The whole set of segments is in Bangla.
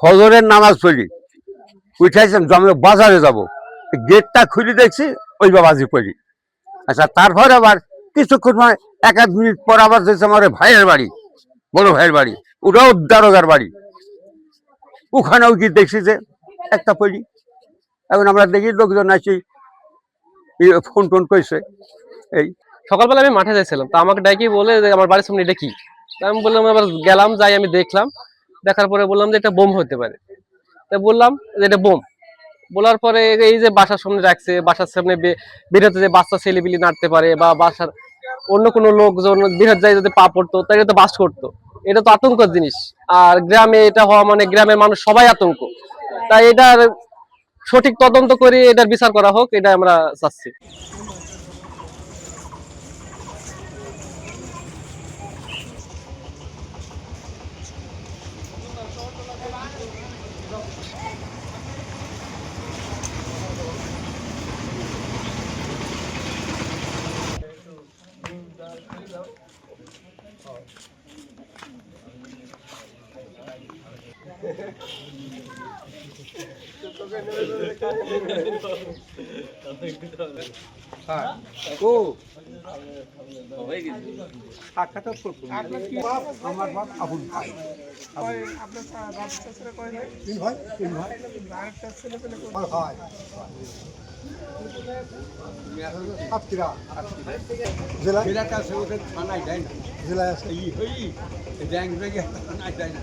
ফজরের নামাজ পড়ি, উঠাইছেন জমে বাজারে যাব, গেটটা খুলে দেখছি ওই বাবাজি পড়ি। আচ্ছা, তারপর আবার কিছুক্ষণ সময় 1-1 মিনিট পর আবার যেছে আমার ভাইয়ের বাড়ি, বড় ভাইয়ের বাড়ি, ওটাও দারোগার বাড়ি, ওখানেও কি দেখছি যে একটা পড়ি। এখন আমরা দেখি লোকজন আসি ফোন টোন করেছে এই। সকালবেলা আমি মাঠে যাচ্ছিলাম, তো আমাকে ডাকি বলে যে আমার বাড়ির সামনে এটা কি। আমি বললাম, আবার গেলাম, যাই আমি দেখলাম, দেখার পরে বললাম যে এটা বোম হতে পারে। তাই বললাম যে এটা বোম। বলার পরে এই যে বাসার সামনে রাখছে, বাসার সামনে বেরোতে যে বাচ্চা ছেলেপিলি নাড়তে পারে, বা বাসার অন্য কোনো লোকজন বেরোতে যায় যদি পা পড়তো তাই তো বাস করতো। এটা তো আতঙ্কের জিনিস। আর গ্রামে এটা হওয়া মানে গ্রামের মানুষ সবাই আতঙ্ক। তাই এটার সঠিক তদন্ত করে এটার বিচার করা হোক, এটা আমরা চাচ্ছি। আমার বাপ আবুল ভাই, তিন ভাই, হয় সাতক্ষীরা জেলায় আছে, ওদের থানায় দেয় না, জেলায় আছে থানায় দেয় না।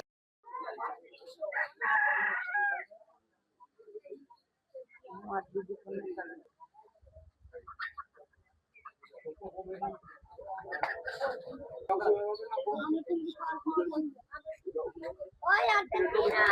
Oi, Argentina!